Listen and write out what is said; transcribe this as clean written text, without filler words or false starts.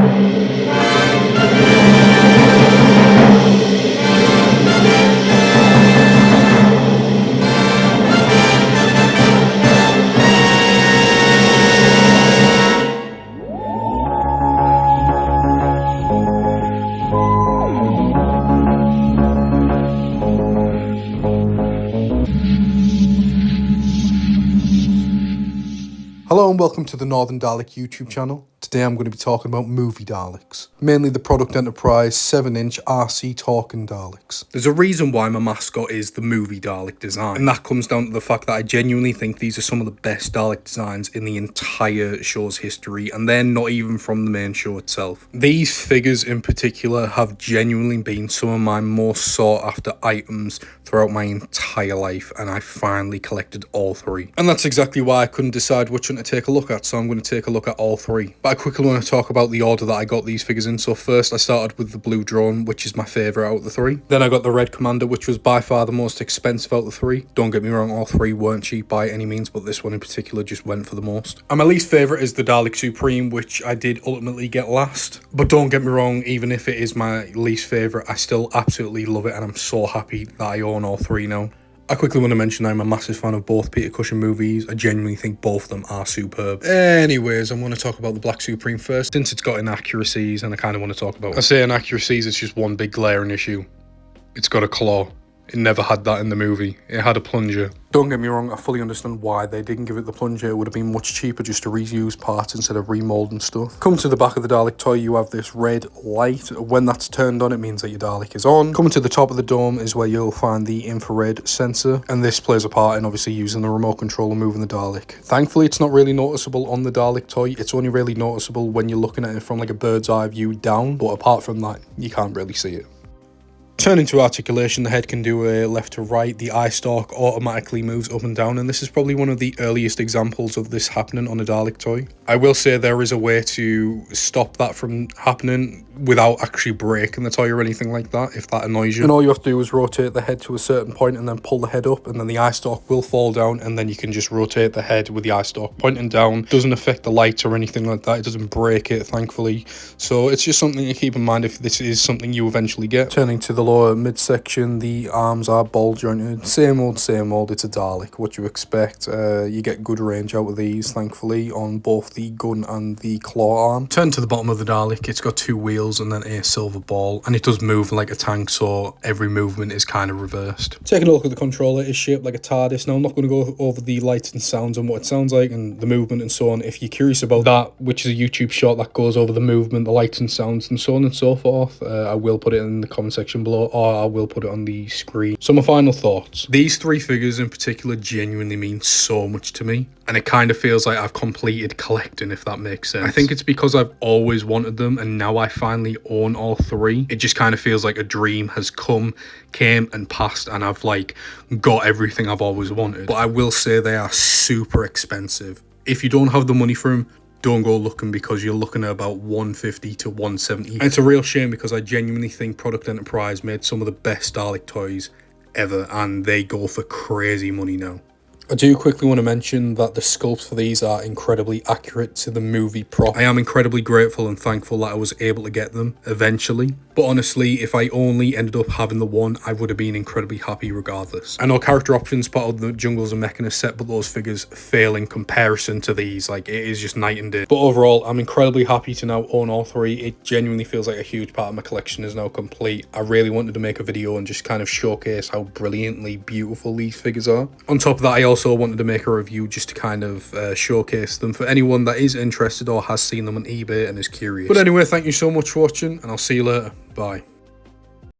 Hello and welcome to the Northern Dalek YouTube channel. Today I'm going to be talking about movie Daleks, mainly the Product Enterprise 7-inch RC talking Daleks. There's a reason why my mascot is the movie Dalek design, and that comes down to the fact that I genuinely think these are some of the best Dalek designs in the entire show's history, and they're not even from the main show itself. These figures in particular have genuinely been some of my most sought after items throughout my entire life, and I finally collected all three. And that's exactly why I couldn't decide which one to take a look at, so I'm going to take a look at all three. But I quickly want to talk about the order that I got these figures in. So first I started with the blue drone, which is my favourite out of the three. Then I got the red commander, which was by far the most expensive out of the three. Don't get me wrong, all three weren't cheap by any means, but this one in particular just went for the most. And my least favourite is the Dalek Supreme, which I did ultimately get last. But don't get me wrong, even if it is my least favourite, I still absolutely love it, and I'm so happy that I own all three now. I quickly want to mention I'm a massive fan of both Peter Cushing movies. I genuinely think both of them are superb. Anyways, I'm going to talk about the Black Supreme first, since it's got inaccuracies, and I kind of want to talk about it. I say inaccuracies, it's just one big glaring issue. It's got a claw. It never had that in the movie. It had a plunger. Don't get me wrong, I fully understand why they didn't give it the plunger. It would have been much cheaper just to reuse parts instead of remoulding stuff. Coming to the back of the Dalek toy, you have this red light. When that's turned on, it means that your Dalek is on. Coming to the top of the dome is where you'll find the infrared sensor, and this plays a part in obviously using the remote control and moving the Dalek. Thankfully, it's not really noticeable on the Dalek toy. It's only really noticeable when you're looking at it from like a bird's eye view down, but apart from that, you can't really see it. Turning to articulation, the head can do a left to right. The eye stalk automatically moves up and down, and this is probably one of the earliest examples of this happening on a Dalek toy. I will say there is a way to stop that from happening without actually breaking the toy or anything like that, if that annoys you. And all you have to do is rotate the head to a certain point and then pull the head up, and then the eye stalk will fall down, and then you can just rotate the head with the eye stalk pointing down. Doesn't affect the lights or anything like that. It doesn't break it, thankfully. So it's just something to keep in mind if this is something you eventually get. Turning to the lower midsection, the arms are ball jointed. Same old, it's a Dalek. What you expect. You get good range out of these, thankfully, on both the gun and the claw arm. Turn to the bottom of the Dalek. It's got two wheels and then a silver ball, and it does move like a tank, so every movement is kind of reversed. Taking a look at the controller, it's shaped like a TARDIS. Now I'm not going to go over the lights and sounds and what it sounds like and the movement and so on. If you're curious about that, which is a YouTube short that goes over the movement, the lights and sounds and so on and so forth, I will put it in the comment section below, or I will put it on the screen. So my final thoughts. These three figures in particular genuinely mean so much to me, and it kind of feels like I've completed collecting, if that makes sense. I think it's because I've always wanted them, and now I finally own all three. It just kind of feels like a dream has came and passed, and I've like got everything I've always wanted. But I will say they are super expensive. If you don't have the money for them, don't go looking, because you're looking at about $150 to $170. And it's a real shame, because I genuinely think Product Enterprise made some of the best Dalek toys ever, and they go for crazy money now. I do quickly want to mention that the sculpts for these are incredibly accurate to the movie prop. I am incredibly grateful and thankful that I was able to get them eventually. But honestly, if I only ended up having the one, I would have been incredibly happy regardless. I know character options part of the Jungles and Mechanist set, but those figures fail in comparison to these. Like, it is just night and day. But overall, I'm incredibly happy to now own all three. It genuinely feels like a huge part of my collection is now complete. I really wanted to make a video and just kind of showcase how brilliantly beautiful these figures are. On top of that, I also wanted to make a review just to kind of showcase them for anyone that is interested or has seen them on eBay and is curious. But anyway, thank you so much for watching, and I'll see you later. Bye.